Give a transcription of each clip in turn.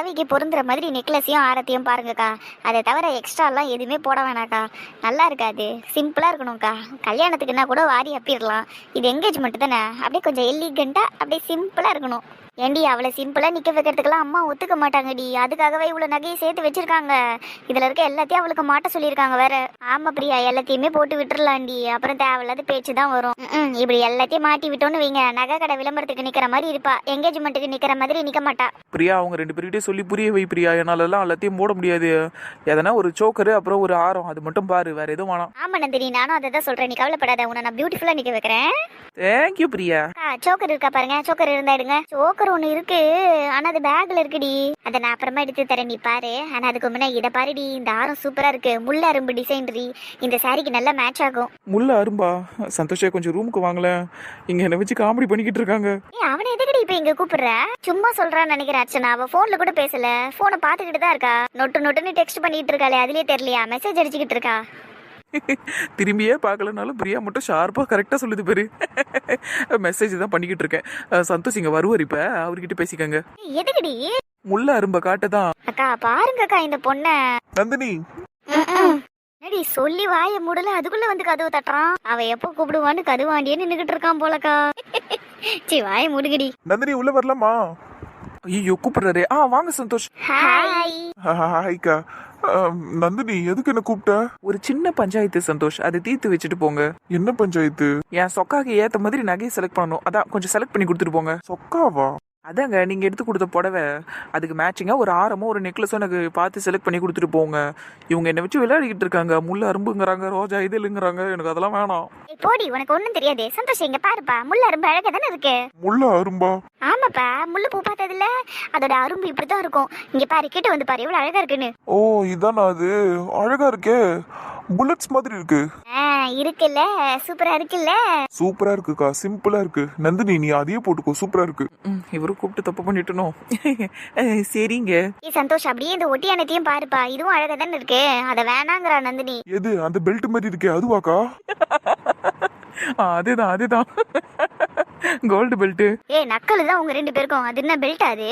புடவைக்கு பொருந்துற மாதிரி நெக்லஸையும் ஆரத்தையும் பாருங்கக்கா. அதை தவிர எக்ஸ்ட்ராலாம் எதுவுமே போட வேணாக்கா. நல்லா இருக்காது, சிம்பிளாக இருக்கணும்க்கா. கல்யாணத்துக்குன்னா கூட வாரி அப்பிடலாம். இது என்கேஜ்மெண்ட் தானே, அப்படியே கொஞ்சம் எலிகண்ட்டாக அப்படியே சிம்பிளாக இருக்கணும். ஏண்டி அவளை சிம்பிளாக நிற்க வைக்கிறதுக்கெல்லாம் அம்மா ஒத்துக்க மாட்டாங்கடி. அதுக்காகவே இவ்வளோ நகையை சேர்த்து வச்சிருக்காங்க. இதில் இருக்க எல்லாத்தையும் அவளுக்கு மாட்ட சொல்லியிருக்காங்க வேற. ஆமா பிரியா, எல்லாத்தையுமே போட்டு விட்டுறலாண்டி. அப்புறம் தேவையில்லாத பேச்சு தான் வரும். இப்படி எல்லாத்தையும் மாட்டி விட்டோன்னு வைங்க, நகை கடை விளம்பரத்துக்கு நிற்கிற மாதிரி இருப்பா, என்கேஜ்மெண்ட்டுக்கு நிற்கிற மாதிரி நிற்க மாட்டா. பிரியா, அவங்க 2 பேர்கிட்டே சொல்லி புரிய வை பிரியா. என்னாலலாம் எல்லாத்தையும் போட முடியாது. எதனா ஒரு சோக்கரு அப்புறம் ஒரு ஆரம், அது மட்டும் பாரு, வேற எதுவும் வேணாம். ஆமா நந்தினி, நானும் அதை தான் சொல்றேன். நீ கவலைப்படாத, உன்னை நான் பியூட்டிஃபுல்லா நிற்க வைக்கிறேன். தேங்க்யூ பிரியா. சோக்கர் இருக்கா பாருங்க, சோக்கர் இருந்தா எடுங்க. சோக்கர் ஒன்று இருக்கு, ஆனா அது பேக்ல இருக்குடி. அதை நான் அப்புறமா எடுத்து தரேன், நீ பாரு. ஆனா அதுக்கு முன்ன இதை பாருடி, இந்த ஆரம் சூப்பரா இருக்கு. முள்ள அரும்பு டிசைன்ரி, இந்த சாரிக்கு நல்லா மேட்ச் ஆகும். முள்ள அரும்பா? சந்தோஷா, கொஞ்சம் ரூமுக்கு வாங்கல, இங்க என்ன வச்சு காமெடி பண்ணிக்கிட்டு இருக்காங்க. அவனை எதுக்கடி இப்ப இங்க கூப்பிடுற? சும்மா சொல்றான்னு நினைக்கிறேன் அர்ச்சனா. அவ போன்ல கூட பேசல, போனை பாத்துக்கிட்டு தான் இருக்கா. நொட்டு நொட்டுன்னு டெக்ஸ்ட் பண்ணிட்டு இருக்காளே, அதுலயே தெரியலையா? மெசேஜ் அடிச்சுக்கிட்டு இருக்கா. திரும்பியே பார்க்கலனாலும் பிரியா மட்டும் ஷார்ப்பா கரெக்டா சொல்லுது பேரு. மெசேஜ் தான் பண்ணிக்கிட்டு இருக்கேன். சந்தோஷ் இங்க வருவார், இப்ப அவர்கிட்ட பேசிக்கங்க. எதுக்குடி? முள்ள அரும்ப காட்டதான். அக்கா பாருங்க அக்கா இந்த பொண்ண. நந்தினி, என்னடி சொல்லி வாய மூடல, அதுக்குள்ள வந்து கதவு தட்டுறான். அவ எப்போ கூப்பிடுவான்னு கதவாண்டியே நின்னுகிட்டு இருக்கான் போலக்கா. சி வாய மூடுகடி. நந்தினி உள்ள வரலாமா? ஐயோ கூப்பிடுறாரு. வாங்க சந்தோஷ். ஹாய். ஹாய்க்கா. நந்தினி, எதுக்கு என்ன கூப்பிட்ட? ஒரு சின்ன பஞ்சாயத்து சந்தோஷ், அதை தீர்த்து வச்சுட்டு போங்க. என்ன பஞ்சாயத்து? என் சொக்காக்கு ஏத்த மாதிரி நகையை செலக்ட் பண்ணணும். அதான் கொஞ்சம் செலக்ட் பண்ணி கொடுத்துட்டு போங்க. சொக்காவா? அதாங்க, நீங்க எடுத்து கொடுத்த புடவை, அதுக்கு மேட்சிங்கா ஒரு ஆரமோ ஒரு நெக்லஸோ எனக்கு பார்த்து செலக்ட் பண்ணி கொடுத்துட்டு போங்க. இவங்க என்ன வச்சு விளையாடிக்கிட்டு இருக்காங்க. முள்ள அரும்புங்கிறாங்க, ரோஜா இதழுங்கிறாங்க. எனக்கு அதெல்லாம் வேணாம். போடி, உனக்கு ஒண்ணும் தெரியாது. சந்தோஷ் இங்க பாருப்பா, முள்ள அரும்பு அழகா தானே இருக்கு. முள்ள அரும்பா? ஆமாப்பா, முள்ளு பூ பார்த்தது இல்ல, அதோட அரும்பு இப்படிதான் இருக்கும். இங்க பாரு, கிட்ட வந்து பாரு எவ்வளவு அழகா இருக்குன்னு. ஓ இதானா அது? அழகா இருக்கே, புல்லட்ஸ் மாதிரி இருக்கு. இருக்குல்ல, சூப்பரா இருக்குல்ல. சூப்பரா இருக்குக்கா, சிம்பிளா இருக்கு. நந்தினி நீ அதையே போட்டுக்கோ, சூப்பரா இருக்கு. இவரு கூப்பிட்டு தப்பு பண்ணிட்டனோ. சரிங்க. சந்தோஷ் அப்படியே இந்த ஒட்டியானத்தையும் பாருப்பா, இதுவும் அழகா தானே இருக்கு. அத வேணாங்கறா நந்தினி. எது? அந்த பெல்ட் மாதிரி இருக்கே அதுவாக்கா? அதேதான் அதேதான், கோல்டு பெல்ட். நக்கல் தான் உங்க 2 பேருக்கும். அது என்ன பெல்ட்? அது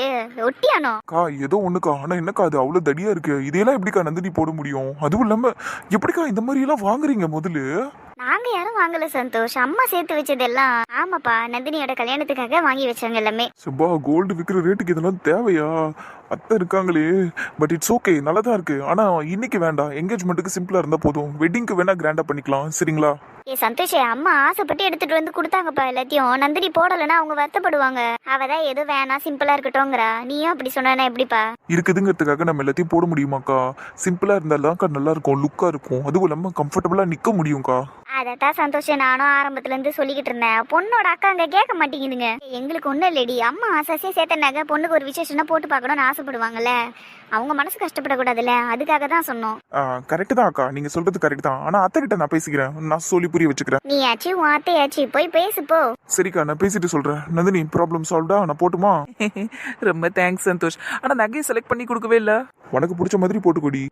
ஒட்டியானோ கா? ஏதோ ஒண்ணுக்கா. ஆனா என்னக்கா அது அவ்வளவு தடியா இருக்கு. இதெல்லாம் எப்படிக்கா நந்தினி போட முடியும்? அதுவும் இல்லாம எப்படிக்கா இந்த மாதிரி எல்லாம் வாங்குறீங்க? முதல்ல நாங்க யாரும் வாங்கல சந்தோஷ், அம்மா சேர்த்து வச்சதெல்லாம். ஆமாப்பா, நந்தினியோட கல்யாணத்துக்காக வாங்கி வச்சாங்க எல்லாமே. சுபா, கோல்டு விற்கிற ரேட்டுக்கு இதெல்லாம் தேவையா? அத்தை இருக்காங்களே. பட் இட்ஸ் ஓகே, நல்லா தான் இருக்கு. ஆனா இன்னைக்கு வேண்டாம், என்கேஜ்மெண்ட்டுக்கு சிம்பிளா இருந்தா போதும். வெட்டிங்க்கு வேணா கிராண்டா பண்ணிக்கலாம், சரிங்களா? சந்தோஷ், அம்மா ஆசைப்பட்டு எடுத்துட்டு வந்து கொடுத்தாங்கப்பா எல்லாத்தையும். நந்தினி போடலன்னா அவங்க வருத்தப்படுவாங்க. அவதான் எது வேணா சிம்பிளா இருக்கட்டும்ங்கறா. நீயும் அப்படி சொன்னா எப்படிப்பா? இருக்குதுங்கிறதுக்காக நம்ம எல்லாத்தையும் போட முடியுமாக்கா? சிம்பிளா இருந்தாலும் நல்லா இருக்கும், லுக்கா இருக்கும். அதுவும் இல்லாம கம்ஃபர்டபுளா நிக்க முடியும்க்கா. அதத்தான் சந்தோஷம் நானும் ஆரம்பத்துல இருந்து சொல்லிக்கிட்டு இருந்தேன். பொண்ணோட அக்கா அங்க கேட்க மாட்டேங்குதுங்க. எங்களுக்கு ஒண்ணும் இல்லடி, அம்மா ஆசையே சேர்த்தனாக்க பொண்ணுக்கு ஒரு விசேஷம்னா போட்டு பார்க்கணும்னு ஆசைப்படுவாங்கல்ல. அவங்க மனசு கஷ்டப்படக்கூடாதுல்ல, அதுக்காக தான் சொன்னோம். கரெக்ட் தான் அக்கா, நீங்க சொல்றது கரெக்ட் தான். ஆனா அத்தை கிட்ட நான் பேசிக்கிறேன், நான் சொல்லி புரிய வச்சுக்கிறேன். நீ ஆச்சு உன் அத்தையாச்சு, போய் பேசு போ. சரிக்கா, நான் பேசிட்டு சொல்றேன். நந்தினி, ப்ராப்ளம் சால்வ்டா? நான் போட்டுமா? ரொம்ப தேங்க்ஸ் சந்தோஷ். ஆனா நகையை செலக்ட் பண்ணி கொடுக்கவே இல்ல. உனக்கு பிடிச்ச மாதிரி போட்டுக்கோடி.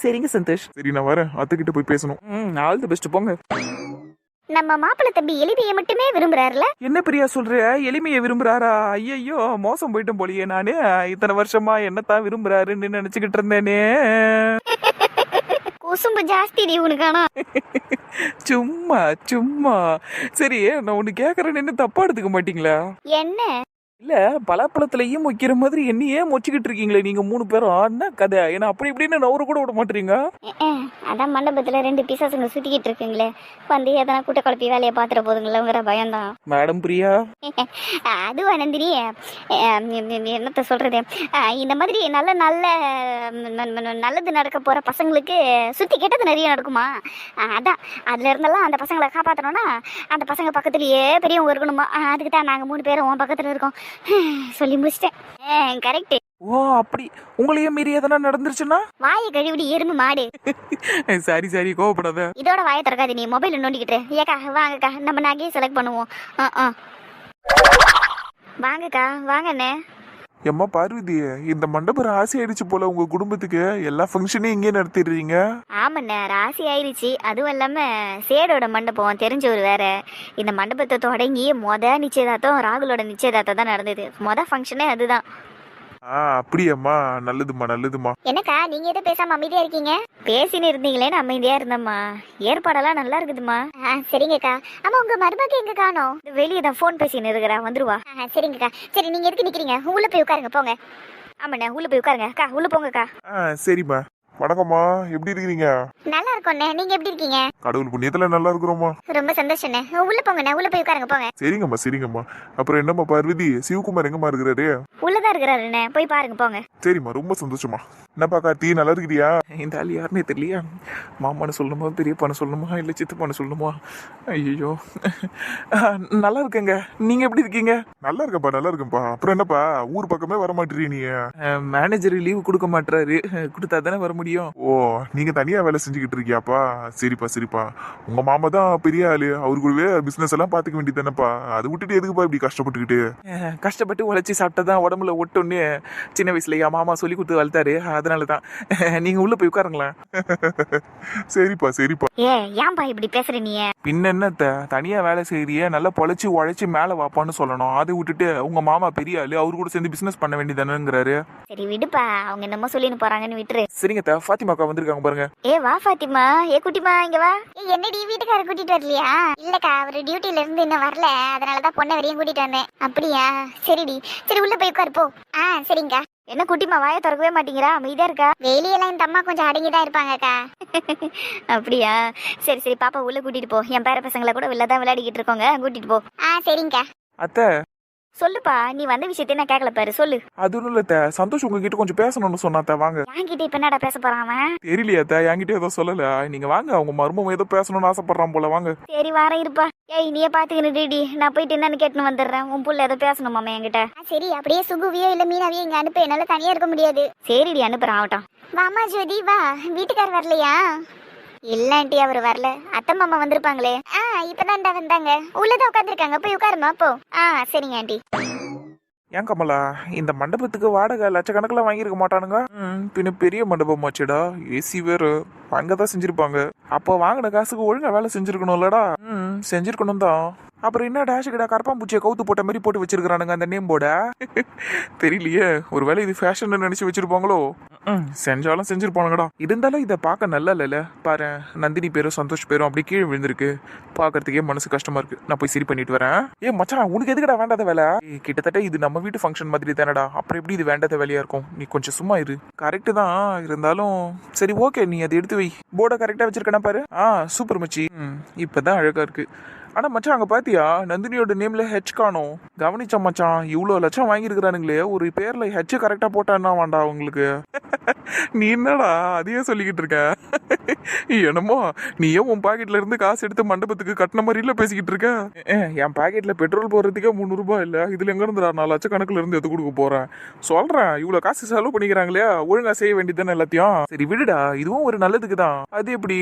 சரிங்க சந்தோஷ். சரி, நான் வரேன். அத்தை கிட்ட போய் பேசணும். ஆல் தி பெஸ்ட், போங்க. நம்ம மாப்பிள்ளை தம்பி எளிமையை மட்டுமே விரும்புறாருல. என்ன பிரியா சொல்ற? எளிமையை விரும்புறாரா? ஐயோ, மோசம் போயிட்டேன் போலியே. நானே இத்தனை வருஷமா என்னத்தான் விரும்புறாருன்னு நினைச்சுக்கிட்டு இருந்தேனே. குசும்பு ஜாஸ்தி நீ உனக்கானா. சும்மா சும்மா. சரி, நான் ஒண்ணு கேக்குறேன்னு தப்பா எடுத்துக்க மாட்டீங்களா? என்ன? இல்ல, பலாப்பழத்துலயும் வைக்கிற மாதிரி என்னையே மொச்சிக்கிட்டு இருக்கீங்களே நீங்க 3 பேரும். என்ன கதை? ஏன்னா அப்படி இப்படின்னு நவரு கூட விட மாட்டீங்க. அதான் மண்டபத்துல 2 பீசஸுங்க சுத்திக்கிட்டு இருக்குங்களே, வந்து எதனா கூட்ட குழப்பி வேலையை பாத்துற போதுங்களேங்கிற பயம்தான். மேடம் பிரியா, அதுவா நந்தினி, என்னத்த சொல்றது, இந்த மாதிரி நல்ல நல்ல நல்லது நடக்க போற பசங்களுக்கு சுத்தி கெட்டது நிறைய நடக்குமா. அதான் அதுல இருந்தெல்லாம் அந்த பசங்களை காப்பாத்தணும்னா அந்த பசங்க பக்கத்துலயே பெரியவங்க இருக்கணுமா. அதுக்கு தான் நாங்க 3 பேரும் உன் பக்கத்துல இருக்கோம். சொல்லி முடிச்சிட்டேன். கரெக்ட். ஓ அப்படி. உங்களையே மீறி எதனா நடந்துருச்சுன்னா? வாயை கழுவிடி எறும்பு மாடு. சரி சரி, கோவப்படாத. இதோட வாயை திறக்காது, நீ மொபைல் நோண்டிக்கிட்டு. ஏக்கா வாங்கக்கா, நம்ம நகையை செலக்ட் பண்ணுவோம். வாங்கக்கா வாங்கண்ணே. எம்மா பார்வதி, இந்த மண்டபம் ராசி ஆயிடுச்சு போல உங்க குடும்பத்துக்கு. எல்லா ஃபங்க்ஷனையும் இங்கே நடத்திடுறீங்க. ஆமாண்ணே, ராசி ஆயிடுச்சு. அதுவும் இல்லாம சேடோட மண்டபம் தெரிஞ்சவர் வேற. இந்த மண்டபத்தை தொடங்கி நிச்சயதார்த்தம் ராகுலோட நிச்சயதார்த்தம் தான் நடந்தது. ஃபங்க்ஷனே அதுதான். அப்படியாம்மா, நல்லதும்மா நல்லதும்மா. என்னக்கா நீங்க எதுவும் பேசாம அமைதியா இருக்கீங்க? பேசின்னு இருந்தீங்களேன்னு அமைதியா இருந்தம்மா. ஏற்பாடெல்லாம் நல்லா இருக்குதுமா. சரிங்கக்கா. ஆமா உங்க மருமக எங்க காணோம்? வெளியே தான் ஃபோன் பேசின்னு இருக்கிறா, வந்துருவா. சரிங்கக்கா. சரி நீங்க எதுக்கு நிக்கிறீங்க? உள்ள போய் உட்காருங்க போங்க. ஆமாண்ணே உள்ள போய் உட்காருங்க. அக்கா உள்ள போங்கக்கா. சரிம்மா. வணக்கம்மா, எப்படி இருக்கிறீங்க? நல்லா இருக்கோண்ணே, நீங்க எப்படி இருக்கீங்க? கடவுள் புண்ணியத்துல நல்லா இருக்கிறோம்மா. ரொம்ப சந்தோஷண்ணே. உள்ள போங்கண்ணே, உள்ள போய் உட்காருங்க போங்க. சரிங்கம்மா சரிங்கம்மா. அப்புறம் என்னம்மா பார்வதி, சிவகுமார் எங்கம்மா இருக்கிறாரு? உள்ளதான் இருக்கிறாருண்ணே, போய் பாருங்க போங்க. சரிம்மா, ரொம்ப சந்தோஷமா. என்னப்பா கார்த்தி, நல்லா இருக்கிறியா? இந்த ஆள் யாருன்னே தெரியலையா? மாமான்னு சொல்லணுமா, பெரியப்பான்னு சொல்லணுமா, இல்லை சித்தப்பான்னு சொல்லணுமா? ஐயோ, நல்லா இருக்கேங்க. நீங்க எப்படி இருக்கீங்க? நல்லா இருக்கேன்ப்பா. அப்புறம் என்னப்பா, ஊர் பக்கமே வர மாட்டேறீ நீ? மேனேஜர் லீவு கொடுக்க மாட்டாரு, கொடுத்தா தானே வர முடியும். ஓ, நீங்க தனியா வேலை செஞ்சுக்கிட்டு இருக்கியாப்பா? சரிப்பா. உங்க மாமா தான் பெரிய ஆளு, அவரு கூடவே பிசினஸ் எல்லாம் பாத்துக்க வேண்டியது தானேப்பா. அதை விட்டுட்டு எதுக்குப்பா இப்படி கஷ்டப்பட்டுக்கிட்டு? கஷ்டப்பட்டு உழைச்சி சாப்பிட்டதான் உடம்புல ஒட்டொன்னு சின்ன வயசுல என் மாமா சொல்லி கொடுத்து வளர்த்தாரு, அதனால தான். நீங்க உள்ள போய் உட்காருங்களேன். சரிப்பா. ஏன்பா இப்படி பேசுற நீ? பின்ன என்னத்த, தனியா வேலை செய்யறிய, நல்லா பொழைச்சி உழைச்சி மேல வாப்பான்னு சொல்லணும். அதை விட்டுட்டு உங்க மாமா பெரிய ஆளு, அவரு கூட சேர்ந்து பிசினஸ் பண்ண வேண்டியதானுங்கிறாரு. சரி விடுப்பா, அவங்க என்னமோ சொல்லின்னு போறாங்கன்னு விட்டுரு. சரிங்க, ஃபாத்திமா அக்கா வந்திருக்காங்க பாருங்க. வா ஃபாத்திமா. குட்டிமா இங்க வா. என்னடி வீட்டுக்காரர் கூட்டிட்டு வரலையா? இல்லக்கா, அவரு டியூட்டில இருந்து இன்னும் வரல, அதனாலதான் பொண்ணை வரையும் கூட்டிட்டு வந்தேன். அப்படியா? சரிடி. சரி உள்ள போய் உட்காரு போ. சரிங்கக்கா. என்ன குட்டிமா வாயை திறக்கவே மாட்டேங்கிறா, அமைதியா இருக்கா? வெளியெல்லாம் இந்த அம்மா கொஞ்சம் அடங்கிதான் இருப்பாங்கக்கா. அப்படியா? சரி பாப்பா உள்ள கூட்டிட்டு போ. என் பேர பசங்களை கூட வெளில தான் விளையாடிக்கிட்டு இருக்கோங்க, கூட்டிட்டு போ. சரிங்கக்கா. அத்தை சொல்லுப்பா, நீ வந்த விஷயத்தை நான் கேட்கல பாரு, சொல்லு. அது ஒண்ணும் இல்ல, சந்தோஷ் உங்ககிட்ட கொஞ்சம் பேசணும்னு சொன்னாத்த, வாங்க. என்கிட்ட இப்ப என்னடா பேச போறான் அவன்? தெரியலையாத்த, என்கிட்ட ஏதோ சொல்லல. நீங்க வாங்க, அவங்க மருமம் ஏதோ பேசணும்னு ஆசைப்படுறான் போல, வாங்க. சரி வாரம் இருப்பா. நீயே பாத்துக்கிட்டு நான் போயிட்டு என்னன்னு கேட்டுன்னு வந்துடுறேன். உன் புள்ள ஏதோ பேசணுமாமா என்கிட்ட. சரி, அப்படியே சுகுவியோ இல்ல மீனாவையோ இங்க அனுப்ப, என்னால தனியா இருக்க முடியாது. சரிடி, அனுப்புறேன், ஆகட்டும். வாமா ஜோதி வா. வீட்டுக்கார் வரலையா? இல்ல ஆண்டி, அவர் வரல. அத்தை மாமா வந்திருப்பாங்களே. இப்பதான்டா வந்தாங்க. உள்ளதான் உட்காந்துருக்காங்க, போய் உட்காருமா போ. சரிங்க ஆண்டி. ஏன் கமலா, இந்த மண்டபத்துக்கு வாடகை லட்சக்கணக்கில் வாங்கியிருக்க மாட்டானுங்க? பின்ன பெரிய மண்டபம் ஆச்சுடா, ஏசி வேறு அங்கதான் செஞ்சிருப்பாங்க. அப்போ வாங்கின காசுக்கு ஒழுங்கா வேலை செஞ்சிருக்கணும்லடா. செஞ்சிருக்கணும் தான். அப்புறம் என்ன டேஷுக்கிட்ட கரப்பாம்பூச்சியை கவுத்து போட்ட மாதிரி போட்டு வச்சிருக்கானுங்க அந்த நேம் போர்ட. தெரியலையே, ஒருவேளை இது ஃபேஷன் நினைச்சு வச்சிருப்பாங்களோ. செஞ்சாலும் செஞ்சிருப்பானுங்கடா. இருந்தாலும் இதை பார்க்க நல்லா இல்லைல்ல. பாரு, நந்தினி பேரும் சந்தோஷ் பேரும் அப்படி கீழே விழுந்திருக்கு. பார்க்கறதுக்கே மனசு கஷ்டமா இருக்கு. நான் போய் சரி பண்ணிட்டு வரேன். மச்சான், உனக்கு எதுக்கடா வேண்டாத வேலை? கிட்டத்தட்ட இது நம்ம வீட்டு ஃபங்க்ஷன் மாதிரி தானடா, அப்புறம் எப்படி இது வேண்டாத வேலையா இருக்கும்? நீ கொஞ்சம் சும்மா இரு. கரெக்டு தான், இருந்தாலும் சரி ஓகே, நீ அதை எடுத்து வை. போர்டை கரெக்டா வச்சிருக்கேனா பாரு. சூப்பர் மச்சி, இப்பதான் அழகா இருக்கு. ஆனா மச்சான், அங்க பாத்தியா நந்தினியோட நேம்ல ஹெச் காணோம். கவனிச்சா மச்சான், இவ்வளவு லட்சம் வாங்கியிருக்கிறானுங்களே, ஒரு பேர்ல ஹெச் கரெக்டா போட்டான்னா வேண்டா உங்களுக்கு? நீ என்னடா அதையே சொல்லிக்கிட்டு இருக்க? என்னமோ நீயே உன் பாக்கெட்ல இருந்து காசு எடுத்து மண்டபத்துக்கு கட்டின மாதிரில பேசிக்கிட்டு இருக்க. என் பாக்கெட்ல பெட்ரோல் போடுறதுக்கே 300 ரூபாய் இல்ல, இதுல எங்க இருந்து 4 லட்சக்கணக்கில் இருந்து எது கொடுக்க போறேன்? சொல்றேன், இவ்வளவு காசு செலவு பண்ணிக்கிறாங்களே, ஒழுங்கா செய்ய வேண்டியதுதானே எல்லாத்தையும். சரி விடுடா, இதுவும் ஒரு நல்லதுக்கு தான். அது எப்படி?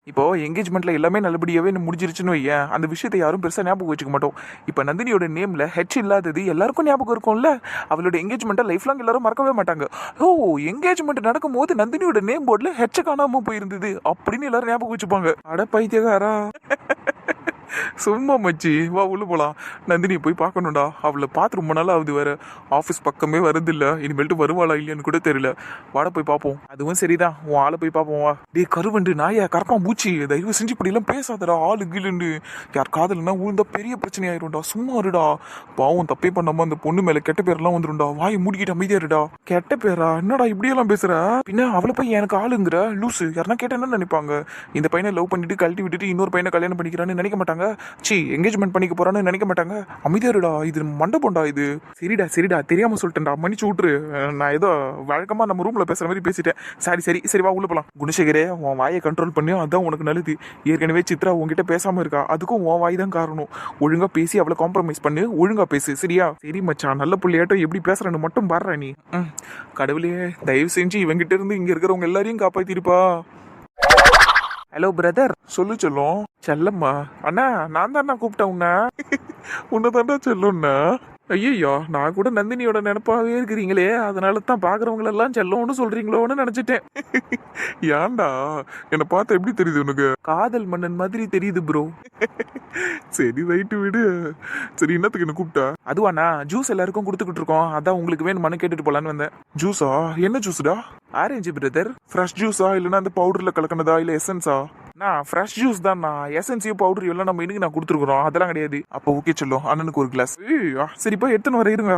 இப்போ என்கேஜ்மெண்ட்ல எல்லாமே நல்லபடியாவே முடிஞ்சிருச்சுன்னு வையேன், அந்த விஷயத்தை யாரும் பெருசா ஞாபகம் வச்சுக்க மாட்டோம். இப்போ நந்தினியோட நேம்ல ஹெச் இல்லாதது எல்லாருக்கும் ஞாபகம் இருக்கும்ல. அவளோட என்கேஜ்மெண்ட்டை லைஃப் லாங் எல்லாரும் மறக்கவே மாட்டாங்க. என்கேஜ்மெண்ட் நடக்கும் போது நந்தினியோட நேம் போர்ட்ல ஹெச் காணாம போயிருந்தது அப்படின்னு எல்லாரும் ஞாபகம் வச்சுப்பாங்க. அட பைத்தியக்காரா. சும்மா மச்சி, வா உள்ள போலாம். நந்தினியை போய் பார்க்கணும்டா, அவளை பார்த்து ரொம்ப நாள் ஆகுது வேற. ஆஃபீஸ் பக்கமே வரதில்ல, இனிமேல்ட்டு வருவாளா இல்லையான்னு கூட தெரியல. வாட போய் பார்ப்போம். அதுவும் சரிதான், உன் ஆளை போய் பார்ப்போம் வா. டே கருவண்டு நாயா, கரப்பான் பூச்சி, தயவு செஞ்சு இப்படி எல்லாம் பேசாதடா. ஆளு கீழுண்டு யார் காதல்னா உழுந்தா பெரிய பிரச்சனை ஆயிரும்டா. சும்மா இருடா. பாவம், தப்பே பண்ணாம அந்த பொண்ணு மேல கெட்ட பேர்லாம் வந்துரும்டா. வாயை மூடிக்கிட்டு அமைதியா இருடா. கெட்ட பேரா? என்னடா இப்படியெல்லாம் பேசுற? பின்ன அவளை போய் எனக்கு ஆளுங்கிற லூசு. யாருன்னா கேட்டா என்ன நினைப்பாங்க? இந்த பையனை லவ் பண்ணிட்டு கழட்டி விட்டுட்டு இன்னொரு பையனை கல்யாணம் பண்ணிக்கிறான்னு நினைக்க மாட்டாங்க. சி, என்கேஜ்மெண்ட் பண்ணிக்க போறான்னு நினைக்க மாட்டாங்க. அமைதியாருடா, இது மண்டபம்டா இது. சரிடா, தெரியாம சொல்லிட்டேன்டா, மன்னிச்சு விட்டுரு. நான் ஏதோ வழக்கமா நம்ம ரூம்ல பேசுற மாதிரி பேசிட்டேன். சரி வா உள்ள போலாம். குணசேகரே, உன் வாயை கண்ட்ரோல் பண்ணி, அதான் உனக்கு நல்லது. ஏற்கனவே சித்ரா உங்ககிட்ட பேசாம இருக்கா, அதுக்கும் உன் வாய் தான் காரணம். ஒழுங்கா பேசி அவளை காம்ப்ரமைஸ் பண்ணு, ஒழுங்கா பேசு, சரியா? சரி மச்சான், நல்ல புள்ளையாட்டம் எப்படி பேசுறேன்னு மட்டும் பாடுற நீ. கடவுளே, தயவு செஞ்சு இவங்கிட்ட இருந்து இங்க இருக்கிறவங்க எல்லாரையும் காப்பாத்திருப்பா. Hello brother. சொல்லு செல்லம். செல்லம்மா. அண்ணா, நான் தான்ண்ணா கூப்பிட்டேன் உன்னை. உன்னை தாண்டா செல்லும்ண்ணா. ஐயோ, நான் கூட நந்தினியோட நினைப்பாவே இருக்கிறீங்களே, அதனால தான் பாக்குறவங்க எல்லாம் செல்லோன்னு சொல்றீங்களோன்னு நினைச்சிட்டேன். ஏன்டா என்னை பார்த்தா எப்படி தெரியுது உனக்கு? காதல் மன்னன் மாதிரி தெரியுது ப்ரோ. சரி ரைட்டு விடு. சரி என்னத்துக்கு என்ன கூப்பிட்டா? அதுவாண்ணா, ஜூஸ் எல்லாருக்கும் கொடுத்துக்கிட்டு இருக்கோம், அதான் உங்களுக்கு வேணுமான்னு கேட்டுட்டு போலான்னு வந்தேன். ஜூஸா? என்ன ஜூஸ்டா? Orange brother. ஃப்ரெஷ் ஜூஸா இல்லைன்னா அந்த பவுடர்ல கலக்கினதா இல்ல எசன்ஸா? நான் ஃப்ரெஷ் ஜூஸ் தான்ண்ணா, எசன்ஸியும் பவுடர் எல்லாம் நம்ம இன்னைக்கு நான் கொடுத்துருக்குறோம், அதெல்லாம் கிடையாது. அப்போ ஓகே சொல்லும், அண்ணனுக்கு ஒரு கிளாஸ். சரிப்பா, எடுத்துன்னு வர இருங்க.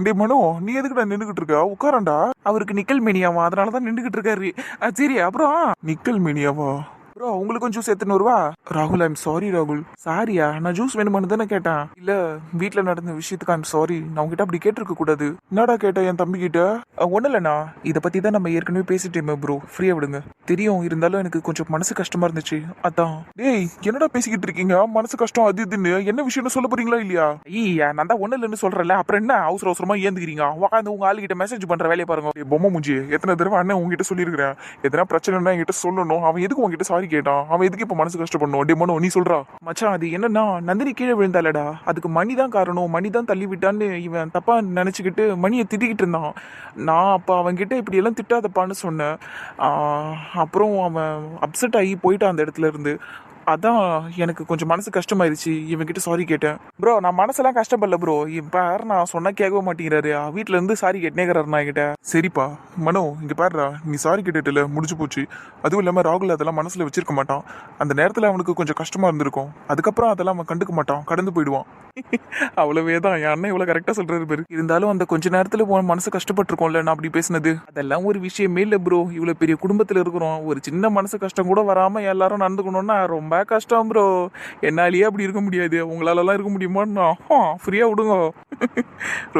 டே மனோ, நீ எதுக்குடா நின்னுகிட்டு இருக்க? உட்காரண்டா. அவருக்கு நிக்கல் மேனியாவா, அதனாலதான் நின்றுகிட்டு இருக்காரு. சரி, அப்புறம் நிக்கல் மீனியாவா? ப்ரோ, உங்களுக்கும் ஜூஸ் எடுத்துன்னு வருவா? ராகுல், ஐம் சாரி ராகுல். சாரியா? நான் ஜூஸ் வேணுமான்னு தானே கேட்டேன். இல்ல, வீட்டுல நடந்த விஷயத்துக்கு ஐம் சாரி, நான் உங்ககிட்ட அப்படி கேட்டிருக்க கூடாது. என்னடா கேட்ட என் தம்பி கிட்ட? ஒன்னும் இல்லண்ணா, இதை பத்தி தான் நம்ம ஏற்கனவே பேசிட்டேமே ப்ரோ, ஃப்ரீயா விடுங்க. தெரியும், இருந்தாலும் எனக்கு கொஞ்சம் மனசு கஷ்டமா இருந்துச்சு, அதான். டேய் என்னடா பேசிக்கிட்டு இருக்கீங்க? மனசு கஷ்டம் அது இதுன்னு என்ன விஷயம்னு சொல்ல போறீங்களா இல்லையா? ஐயா, நான் தான் ஒன்னும் இல்லைன்னு சொல்றேன்ல, அப்புறம் என்ன அவசர அவசரமா ஏந்துக்கிறீங்க? உட்காந்து உங்க ஆளுகிட்ட மெசேஜ் பண்ற வேலையை பாருங்க. டேய் பொம்மை மூஞ்சி, எத்தனை தடவை அண்ணன் உங்ககிட்ட சொல்லியிருக்கிறேன், எதனா பிரச்சனைனா என்கிட்ட சொல்லணும். அவன் எதுக்கு உங்ககிட்ட சாரி கேட்டான்? அவன் எதுக்கு இப்ப மனசு கஷ்டப்படணும்? டே மனோ, நீ சொல்றா. மச்சான், அது என்னன்னா, நந்தினி கீழே விழுந்தாலடா, அதுக்கு மணி தான் காரணம், மணி தான் தள்ளி விட்டான்னு இவன் தப்பா நினைச்சுக்கிட்டு மணியை திட்டிக்கிட்டு இருந்தான். நான் அப்ப அவன்கிட்ட இப்படி எல்லாம் திட்டாதப்பான்னு சொன்னேன். அப்புறம் அவன் அப்செட் ஆகி போயிட்டான் அந்த இடத்துல இருந்து. அதான் எனக்கு கொஞ்சம் மனசு கஷ்டமாயிருச்சு, இவன்கிட்ட சாரி கேட்டேன். ப்ரோ, நான் மனசெல்லாம் கஷ்டப்படல ப்ரோ, இப்ப நான் சொன்னா கேட்கவே மாட்டேங்கிறாரு, வீட்டுல இருந்து சாரி கேட்டேங்கிறாரு நான் கிட்ட. சரிப்பா மனோ, இங்க பாருடா, நீ சாரி கேட்டுல முடிஞ்சு போச்சு. அதுவும் இல்லாம ராகுல் அதெல்லாம் மனசுல வச்சிருக்க மாட்டான். அந்த நேரத்துல அவனுக்கு கொஞ்சம் கஷ்டமா இருந்திருக்கும், அதுக்கப்புறம் அதெல்லாம் அவன் கண்டுக்க மாட்டான், கடந்து போயிடுவான். அவ்வளவேதான், என் அண்ணன் இவ்வளவு கரெக்டா சொல்றாரு பேரு. இருந்தாலும் அந்த கொஞ்ச நேரத்துல உன் மனசு கஷ்டப்பட்டிருக்கோம்ல, நான் அப்படி பேசினது அதெல்லாம் ஒரு விஷயமே இல்ல ப்ரோ. இவ்வளவு பெரிய குடும்பத்துல இருக்கிறோம், ஒரு சின்ன மனசு கஷ்டம் கூட வராம எல்லாரும் நடந்துக்கணும்னா ரொம்ப கஷ்டம் ப்ரோ. என்னாலேயே அப்படி இருக்க முடியாது, உங்களாலலாம் இருக்க முடியுமான்னு ஃப்ரீயா விடுங்க.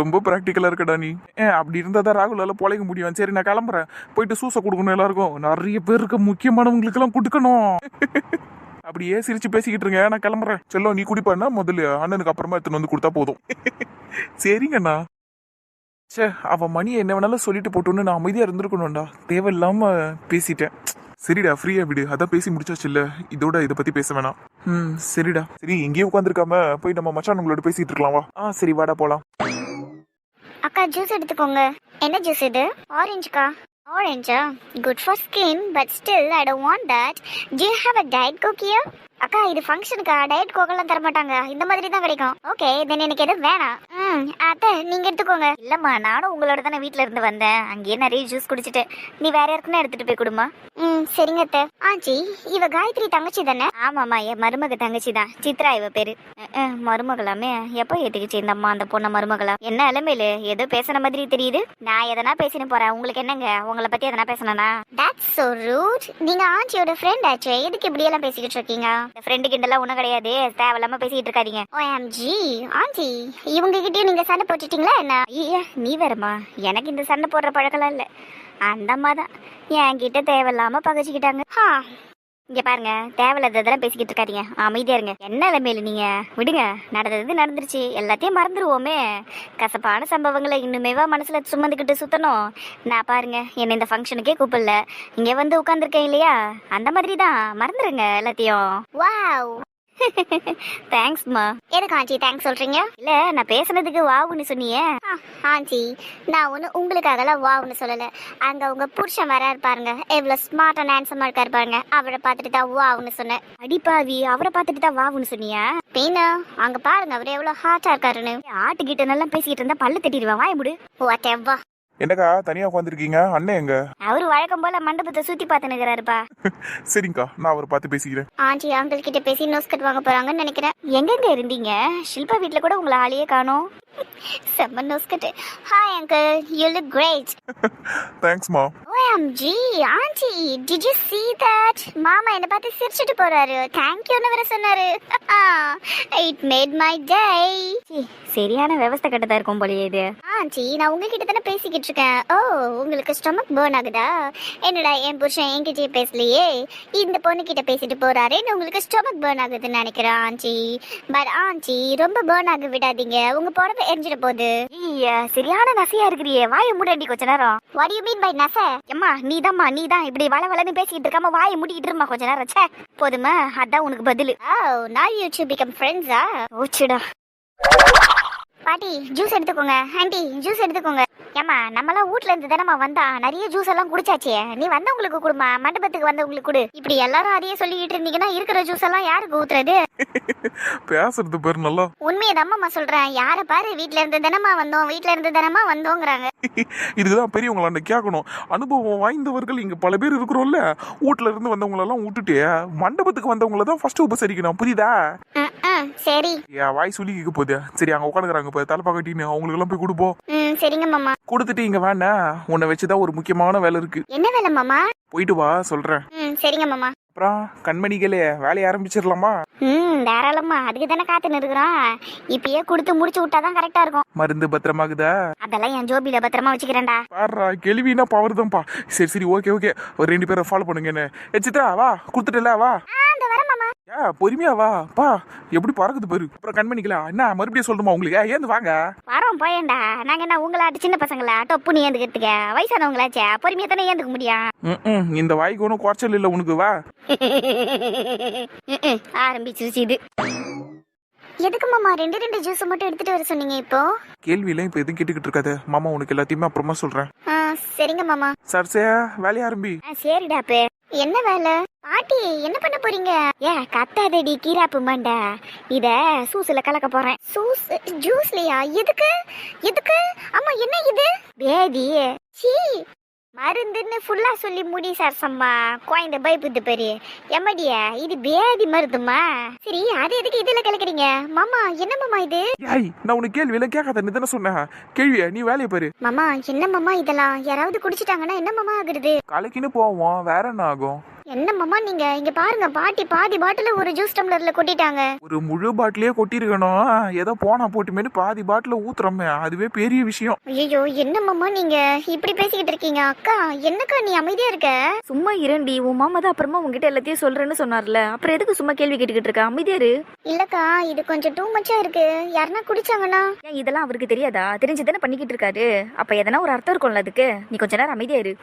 ரொம்ப பிராக்டிக்கலா இருக்கடா நீ. அப்படி இருந்தா தான் ராகுலால பொழைக்க முடியும். சரி, நான் கிளம்புறேன், போயிட்டு சூசை கொடுக்கணும் எல்லாருக்கும், நிறைய பேருக்கு முக்கியமானவங்களுக்கு எல்லாம் கொடுக்கணும். அப்படியே சிரிச்சு பேசிக்கிட்டு இருங்க, நான் கிளம்புறேன். செல்லம், நீ குடிப்பான்னா முதல்ல அண்ணனுக்கு அப்புறமா எடுத்துன்னு வந்து கொடுத்தா போதும். சரிங்கண்ணா. சே, அவன் மணியை என்ன வேணாலும் சொல்லிட்டு போட்டோன்னு நான் அமைதியா இருந்திருக்கணும்டா, தேவையில்லாம பேசிட்டேன். சரிடா, ஃப்ரீயா விடு, அதான் பேசி முடிச்சாச்சு இல்ல, இதோட இதை பத்தி பேச வேணாம். சரிடா. சரி, இங்கேயே உட்காந்துருக்காம போய் நம்ம மச்சானுங்களோட பேசிட்டு இருக்கலாம் வா. சரி, வாடா போலாம். அக்கா, ஜூஸ் எடுத்துக்கோங்க. என்ன ஜூஸ் இது? ஆரஞ்சுக்கா? ஆரஞ்சா? Good for skin, but still I don't want that. Do you have a diet Coke here? அக்கா, இது ஃபங்க்ஷனுக்கா, டயட் கோக்கெல்லாம் தர மாட்டாங்க, இந்த மாதிரி தான் கிடைக்கும். ஓகே, தென் எனக்கு எதுவும் வேணாம். அத்தை, நீங்க எடுத்துக்கோங்க. இல்லம்மா, நானும் உங்களோட தானே வீட்ல இருந்து வந்தேன், அங்கேயே நிறைய ஜூஸ் குடிச்சிட்டு, நீ வேற யாருக்குன்னா எடுத்துட்டு போய் கொடுமா. சரிங்க அத்தை. ஆச்சி, இவ காயத்ரி தங்கச்சி தானே? ஆமாம்மா, என் மருமக தங்கச்சி தான், சித்ரா இவ பேரு. மருமகளாமே? எப்போ ஏத்துக்குச்சு இந்த அம்மா அந்த பொண்ண மருமகளா? என்ன அலமையில ஏதோ பேசுன மாதிரி தெரியுது. நான் எதனா பேசினு போறேன், உங்களுக்கு என்னங்க, உங்களை பத்தி எதனா பேசணும்னா? That's so rude. நீங்க ஆச்சியோட ஃப்ரெண்ட் ஆச்சே, எதுக்கு இப்படி எல்லாம் பேசிக்கிட்டு இருக்கீங்க? ஃப்ரெண்டு கிண்டெல்லாம் ஒன்றும் கிடையாது, தேவையில்லாம பேசிக்கிட்டு இருக்காதீங்க. OMG ஆண்டி, இவங்க கிட்டயும் நீங்க சண்டை போட்டுட்டீங்களா என்ன? ஐயா, நீ வேறமா, எனக்கு இந்த சண்டை போடுற பழக்கம்லாம் இல்லை. அந்த அம்மா தான் என்கிட்ட தேவையில்லாம பகச்சிக்கிட்டாங்க. இங்க பாருங்க, தேவையில்லாததெல்லாம் பேசிக்கிட்டு இருக்காதீங்க, அமைதியா இருங்க. என்ன நிலைமையில நீங்க விடுங்க, நடந்தது நடந்துருச்சு, எல்லாத்தையும் மறந்துடுவோமே. கசப்பான சம்பவங்களை இன்னுமேவா மனசுல சுமந்துக்கிட்டு சுத்தணும்? நான் பாருங்க, என்னை இந்த ஃபங்க்ஷனுக்கே கூப்பிடல, இங்க வந்து உட்காந்துருக்கேன் இல்லையா, அந்த மாதிரி தான், மறந்துடுங்க எல்லாத்தையும். வாவ், தேங்க்ஸ்மா. எதுக்கு ஆண்டி தேங்க்ஸ் சொல்றீங்க? இல்ல, நான் பேசுனதுக்கு வாவுன்னு சொன்னியே. ஆண்டி, நான் ஒண்ணு உங்களுக்காகலாம் வாவுன்னு சொல்லல. அங்க உங்க புருஷன் வர இருப்பாருங்க, எவ்வளவு ஸ்மார்ட் அண்ட் ஹேண்ட்ஸமா இருக்கா இருப்பாருங்க, அவரை பார்த்துட்டு தான் வாவுன்னு சொன்னேன். அடிப்பாவி, அவரை பார்த்துட்டு தான் வாவுன்னு சொன்னியா? பின்ன அங்க பாருங்க, அவர் எவ்வளவு ஹார்ட்டா இருக்காருன்னு. ஆட்டுக்கிட்ட நல்லா பேசிக்கிட்டு இருந்தா பல்லு தட்டிடுவேன், வாய முடு. வாட் எவ்வா. என்னக்கா தனியா உட்காந்துருக்கீங்க? அண்ணன் எங்க? அவரு வழக்கம் போல மண்டபத்தை சுத்தி பார்த்துனுக்குறாருப்பா. சரிங்கக்கா, நான் அவரை பார்த்து பேசிக்கிறேன். ஆண்டி அங்கிள் கிட்ட பேசி நோஸ்கட் வாங்க போறாங்கன்னு நினைக்கிறேன். எங்கெங்க இருந்தீங்க? ஷில்பா வீட்ல கூட உங்களை ஆளையே காணோம். செம்ம nose cut. Hi uncle, you look great. தேங்க்ஸ்மா. OMG aunty, did you see that? மாமா என்ன பார்த்து சிரிச்சிட்டு போறாரு, தேங்க் யூன்னு வேற சொன்னாரு. It made my day. சரியான விவஸ்தை கட்டதா இருக்கும் போலயே இது. ஆண்டி, நான் உங்ககிட்ட தானே பேசிக்கிட்டு இருக்கேன். ஓ, உங்களுக்கு ஸ்டொமக் பர்ன் ஆகுதா? என்னடா என் புருஷன் என்கிட்டயே பேசலையே, இந்த பொண்ணு கிட்ட பேசிட்டு போறாருன்னு உங்களுக்கு ஸ்டொமக் பர்ன் ஆகுதுன்னு நினைக்கிறேன் ஆண்டி. பட் ஆண்டி, ரொம்ப பர்ன் ஆக விடாதீங்க, உங்க புடவை எரிஞ்சிட போகுது. சரியான நசையா இருக்கிறியே, வாயை மூடி கொஞ்ச நேரம். What do you mean by நசை? எம்மா, நீதான் இப்படி வளவளன்னு பேசிக்கிட்டு இருக்காம வாயை மூடிக்கிட்டு இருமா கொஞ்ச நேரம். சே, போதுமா, அதான் உனக்கு பதில். Oh, now you two become friends, ah? ஓச்சுடா. பாட்டி ஜூஸ் எடுத்துக்கோங்க. ஆண்டி ஜூஸ் எடுத்துக்கோங்க. ஏமா நம்மளாம் வீட்ல இருந்து தானம்மா வந்தா, நிறைய ஜூஸ் எல்லாம் குடிச்சாச்சே. நீ வந்தவங்களுக்கு கொடுமா, மண்டபத்துக்கு வந்தவங்களுக்கு கொடு. இப்படி எல்லாரும் அதையே சொல்லிக்கிட்டு இருந்தீங்கன்னா இருக்கிற ஜூஸ் எல்லாம் யாருக்கு ஊத்துறது? பேசுறது பேரு நல்லா. உண்மையை தான்மா சொல்றேன். யார பாரு வீட்ல இருந்து தானம்மா வந்தோம், வீட்ல இருந்து தானம்மா வந்தோங்கிறாங்க. இதுதான் பெரியவங்களாண்ட கேட்கணும். அனுபவம் வாய்ந்தவர்கள் இங்க பல பேர் இருக்கிறோம்ல. வீட்டுல இருந்து வந்தவங்களெல்லாம் விட்டுட்டு மண்டபத்துக்கு வந்தவங்கள தான் ஃபர்ஸ்ட் உபசரிக்கணும். புரியுதா? சரி. என் வாய் சொல்லி கேட்க போதே. சரி, அங்க உட்காந்துக்கிறாங்க போய் தலை பாக்கட்டின்னு அவங்களுக்கு எல்லாம் போய் கொடுப்போம். சரிங்க மாமா. கொடுத்துட்டு இங்க வேணா உன்னை வச்சுதான் ஒரு முக்கியமான வேலை இருக்கு. என்ன வேலை மாமா? போயிட்டு வா சொல்றேன். சரிங்க மாமா. அப்புறம் கண்மணிகளே வேலையை ஆரம்பிச்சிடலாமா? தாராளமா. அதுக்கு தானே காத்துன்னு இருக்கிறோம். இப்பயே கொடுத்து முடிச்சு விட்டாதான் கரெக்டா இருக்கும். மருந்து பத்திரமாகுதா? அதெல்லாம் என் ஜோபில பத்திரமா வச்சுக்கிறேன்டா. பாடுறா கேள்வினா பவர் தான்ப்பா. சரி சரி, ஓகே ஓகே. ஒரு 2 பேரை ஃபாலோ பண்ணுங்க. என்ன சித்ரா வா, கொடுத்துட்டல வா. வரேன் மாமா. பொறுமையா வா பா. எப்படி பறக்குது பாரு. அப்புறம் கண்மணிக்கலாம் என்ன மறுபடியும் சொல்லணுமா உங்களுக்கு? ஏந்து வாங்க. வரோம் போயேண்டா. நாங்க என்ன உங்களாட்டு சின்ன பசங்களா டொப்புன்னு ஏந்துக்கிறதுக்கு? வயசானவங்களாச்சே, பொறுமையா தானே ஏந்துக்க முடியும். இந்த வாய்க்கு ஒன்றும் குறைச்சல் இல்லை உனக்கு. வா. ஆரம்பிச்சிருச்சு இது. எதுக்கு மாமா 2 ஜூஸ் மட்டும் எடுத்துட்டு வர சொன்னீங்க இப்போ? கேள்வியெல்லாம் இப்ப எதுவும் கேட்டுக்கிட்டு இருக்காது மாமா. உனக்கு எல்லாத்தையுமே அப்புறமா சொல்றேன். சரிங்க மாமா. சார் வேலையை ஆரம்பி. சரிடா. அப்ப என்ன வேலை? பாட்டி என்ன பண்ண போறீங்க? கத்தாதடி கீராப்பு மண்ட. இத சூஸ்ல கலக்க போறேன். ஜூஸ்லயா? எதுக்கு எதுக்கு? ஆமா, என்ன இது? பேதி. சீ, மருந்துன்னு ஃபுல்லா சொல்லி முடி சரசம்மா. குழந்தை பயப்புது பெரிய எம்மடிய. இது பேதி மருந்துமா? சரி, அது எதுக்கு இதுல கலக்குறீங்க மாமா? என்ன மாமா இது? நான் உனக்கு கேள்வியெல்லாம் கேட்காத தானே சொன்னேன். கேள்வியா நீ வேலையை பாரு. மாமா என்ன மாமா இதெல்லாம்? யாராவது குடிச்சிட்டாங்கன்னா என்ன மாமா ஆகுறது? கலக்கின்னு போவோம், வேற என்ன ஆகும்? என்ன மாமா நீங்க இங்க பாருங்க. பாட்டி பாதி பாட்டில ஒரு ஜூஸ் டம்ளர்ல கொட்டிட்டாங்க. ஒரு முழு பாட்டிலே கொட்டிருக்கணும். ஏதோ போனா போட்டுமேனு பாதி பாட்டில ஊத்துறோமே, அதுவே பெரிய விஷயம். ஐயோ, என்ன மாமா நீங்க இப்படி பேசிக்கிட்டு இருக்கீங்க? அக்கா என்னக்கா நீ அமைதியா இருக்க? சும்மா இரண்டி. உன் மாமா தான் அப்புறமா உங்ககிட்ட எல்லாத்தையும் சொல்றேன்னு சொன்னார்ல, அப்புறம் எதுக்கு சும்மா கேள்வி கேட்டுக்கிட்டு இருக்க? அமைதியா இரு. இல்லக்கா, இது கொஞ்சம் டூ மச்சா இருக்கு. யாருன்னா குடிச்சாங்கன்னா? ஏன் இதெல்லாம் அவருக்கு தெரியாதா? தெரிஞ்சுதானே பண்ணிக்கிட்டு இருக்காரு. அப்ப எதனா ஒரு அர்த்தம் இருக்கும்ல அதுக்கு. நீ கொஞ்ச நேரம் அமைதியா இரு.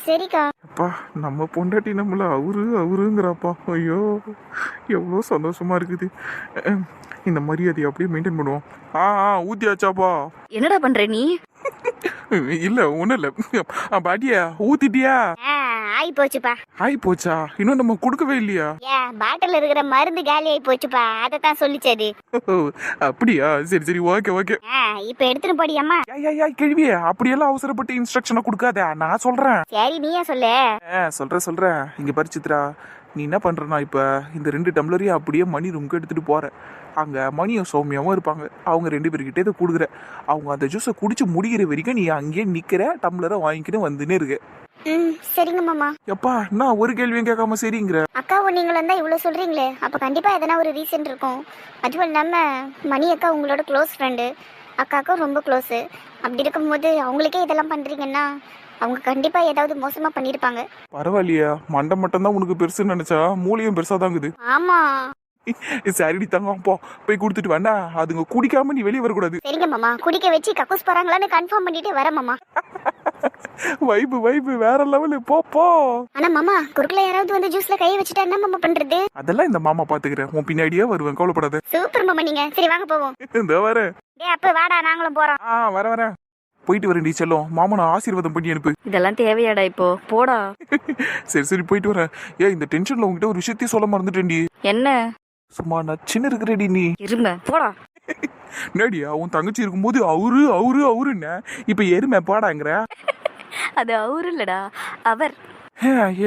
சரிக்கா. அப்பா, நம்ம பொண்டாட்டி நம்மள அவருங்கிறப்பா. ஐயோ, எவ்வளோ சந்தோஷமா இருக்குது. இந்த மரியாதையை அப்படியே மெயின்டைன் பண்ணுவோம். ஊத்தியாச்சாப்பா? என்னடா பண்ற நீ? இல்ல ஒண்ணும் இல்ல. பாட்டியா ஊத்திட்டியா? ஆயி போச்சுப்பா. ஆயி போச்சா? இன்னும் நம்ம கொடுக்கவே இல்லையா? பாட்டில் இருக்கிற மருந்து காலி ஆயி போச்சுப்பா. அதத்தான் சொல்லிச்சது. அப்படியா? சரி சரி, ஓகே ஓகே. இப்ப எடுத்துன்னு போடி அம்மா. கேள்வியே அப்படியெல்லாம் அவசரப்பட்டு இன்ஸ்ட்ரக்ஷனை கொடுக்காத, நான் சொல்றேன். சரி, நீயே சொல்லு. சொல்றேன். இங்க பரிச்சித்ரா, நீ என்ன பண்றனா, இப்ப இந்த 2 டம்ளரையும் அப்படியே மணி ரூமுக்கு எடுத்துட்டு போற. அங்க மணியும் சௌமியாவும் இருப்பாங்க. அவங்க 2 பேர்கிட்ட இதை கொடுக்குற. அவங்க அந்த ஜூஸை குடிச்சு முடிகிற வரைக்கும் நீ அங்கேயே நிக்கிற. டம்ளரை வாங்கிக்கிட்டு வந்துன்னு இருக்கு. சரிங்க மாமா. எப்பா, நான் ஒரு கேள்வியும் கேட்காம சரிங்கிற. அக்காவும் நீங்களும் தான் இவ்வளவு சொல்றீங்களே, அப்ப கண்டிப்பா எதனா ஒரு ரீசன் இருக்கும். அதுவும் இல்லாம மணி அக்கா உங்களோட க்ளோஸ் ஃப்ரெண்டு. அக்காவுக்கும் ரொம்ப க்ளோஸ். அப்படி இருக்கும்போது அவங்களுக்கே இதெல்லாம் பண்றீங்கன்னா அவங்க கண்டிப்பா ஏதாவது மோசமா பண்ணிருப்பாங்க. பரவாயில்லையா? மண்டை மட்டும் தான் உனக்கு பெருசுன்னு நினைச்சா மூலியம் பெருசா தாங்குது. ஆமா. சரிடி தங்க, போ போய் கொடுத்துட்டு வேண்டா. அதுங்க குடிக்காம நீ வெளியே வரக்கூடாது. சரிங்க மாமா. குடிக்க வச்சு கக்கூஸ் போறாங்களான்னு கன்ஃபார்ம் பண்ணிட்டு வரேன் மாமா. வைப்பு வேற லெவலு. போ. ஆனா மாமா, குறுக்குல யாராவது வந்து ஜூஸ்ல கையை வச்சுட்டா என்ன மாமா பண்றது? அதெல்லாம் இந்த மாமா பாத்துக்கிறேன். உன் பின்னாடியே வருவேன், கவலைப்படாத. சூப்பர் மாமா நீங்க. சரி வாங்க போவோம். இந்த வரேன். அப்ப வாடா, நாங்களும் போறோம். வரேன். போயிட்டு வரேன் டி செல்லம். மாமனை ஆசீர்வாதம் பண்ணி அனுப்பு. இதெல்லாம் தேவையாடா இப்போ? போடா. சரி போயிட்டு வரேன். இந்த டென்ஷன்ல உங்ககிட்ட ஒரு விஷயத்தையும் சொல்ல மறந்துட்டேன்டி. என்ன? சும்மா நச்சுன்னு இருக்கிறடி நீ. இருங்க, போடா. நேடியா, உன் தங்கச்சி இருக்கும்போது அவருன்னு இப்ப எருமை பாடாங்கிற. அது அவரு இல்லடா, அவர்.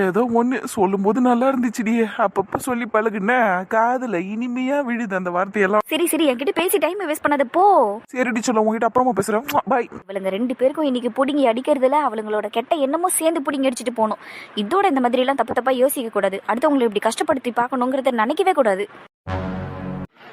ஏதோ ஒண்ணு சொல்லும் போது நல்லா இருந்துச்சுடி. அப்பப்ப சொல்லி பழகுன காதுல இனிமையா விழுது அந்த வார்த்தையெல்லாம். சரி என்கிட்ட பேசி டைம் வேஸ்ட் பண்ணாத, போ. சரிடி சொல்ல, உங்ககிட்ட அப்புறமா பேசுறேன். பாய். இவளுங்க 2 பேருக்கும் இன்னைக்கு புடிங்கி அடிக்கிறதுல அவளுங்களோட கெட்ட எண்ணமோ சேர்ந்து புடிங்கி அடிச்சுட்டு போகணும். இதோட இந்த மாதிரி எல்லாம் தப்பா யோசிக்க கூடாது. அடுத்தவங்களை இப்படி கஷ்டப்படுத்தி பார்க்கணுங்கிறத நினைக்கவே கூடாது.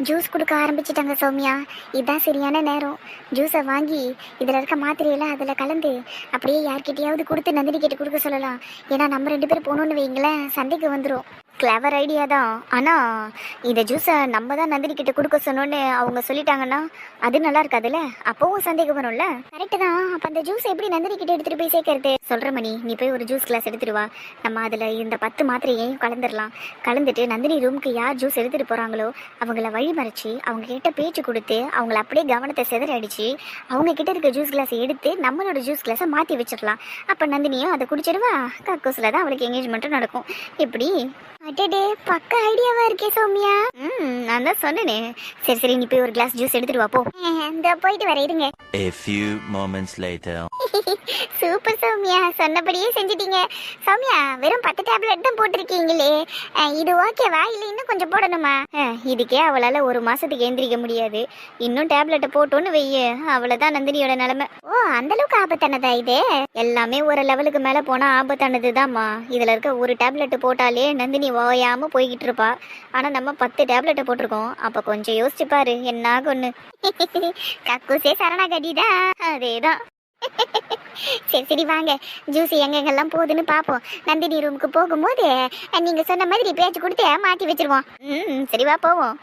ஜூஸ் கொடுக்க ஆரம்பிச்சிட்டாங்க சௌமியா. இதுதான் சரியான நேரம். ஜூஸை வாங்கி இதில் இருக்க மாத்திரையெல்லாம் அதில் கலந்து அப்படியே யார்கிட்டையாவது கொடுத்து நந்தினி கிட்ட கொடுக்க சொல்லலாம். ஏன்னா நம்ம 2 பேர் போகணுன்னு வைங்களேன், சண்டைக்கு வந்துடும். கிளவர் ஐடியா தான். ஆனால் இந்த ஜூஸை நம்ம தான் நந்தினி கிட்ட கொடுக்க சொன்னோன்னு அவங்க சொல்லிட்டாங்கன்னா அது நல்லா இருக்காதுல்ல, அப்பவும் சந்தேகம் வரும்ல. கரெக்டு தான். அப்போ அந்த ஜூஸ் எப்படி நந்தினி கிட்ட எடுத்துட்டு போய் சேர்க்கறது? சொல்கிற மணி, நீ போய் ஒரு ஜூஸ் கிளாஸ் எடுத்துட்டு வா. நம்ம அதில் இந்த 10 மாத்திரையையும் கலந்துடலாம். கலந்துட்டு நந்தினி ரூமுக்கு யார் ஜூஸ் எடுத்துட்டு போகிறாங்களோ அவங்கள வழிமறைச்சி அவங்க கிட்ட பேச்சு கொடுத்து அவங்கள அப்படியே கவனத்தை சிதற அடிச்சு அவங்க கிட்ட இருக்க ஜூஸ் கிளாஸை எடுத்து நம்மளோட ஜூஸ் கிளாஸை மாற்றி வச்சிடலாம். அப்போ நந்தினியும் அதை குடிச்சிடுவா. கக்கூஸில் தான் அவளுக்கு என்கேஜ்மெண்ட்டும் நடக்கும். எப்படி? அடடே, பக்க ஐடியாவா இருக்கே சௌமியா. நான் தான் சொன்னேனே. சரி சரி, நீ போய் ஒரு கிளாஸ் ஜூஸ் எடுத்துட்டு வா போ. இந்த போயிட்டு வர இருங்க. A few moments later. Super Soumya, சொன்னபடியே செஞ்சிட்டீங்க. சௌமியா, வெறும் 10 டேப்லெட் தான் போட்டிருக்கீங்களே, இது ஓகேவா இல்லை இன்னும் கொஞ்சம் போடணுமா? இதுக்கே அவளால் ஒரு மாசத்துக்கு எந்திரிக்க முடியாது. இன்னும் டேப்லெட்டை போட்டோன்னு வெய்ய, அவ்வளோதான் நந்தினியோட நிலைமை. ஓ, அந்த அளவுக்கு ஆபத்தானதா இது? எல்லாமே ஒரு லெவலுக்கு மேலே போனால் ஆபத்தானது தான்மா. இதில் இருக்க ஒரு டேப்லெட் போட்டாலே நந்தினி ஓயாமல் போய்கிட்டு இருப்பா. ஆனால் நம்ம 10 டேப்லெட்டை போட்டிருக்கோம். அப்போ கொஞ்சம் யோசிச்சு பாரு என்ன கொன்று. கக்கூசே சரணாகதிதான். அதேதான். சரி சரி வாங்க, ஜூஸ் எங்கெங்கெல்லாம் போகுதுன்னு பார்ப்போம். நந்தினி ரூமுக்கு போகும்போது நீங்க சொன்ன மாதிரி பேச்சு கொடுத்து மாற்றி வச்சிருவோம். சரி வா போவோம்.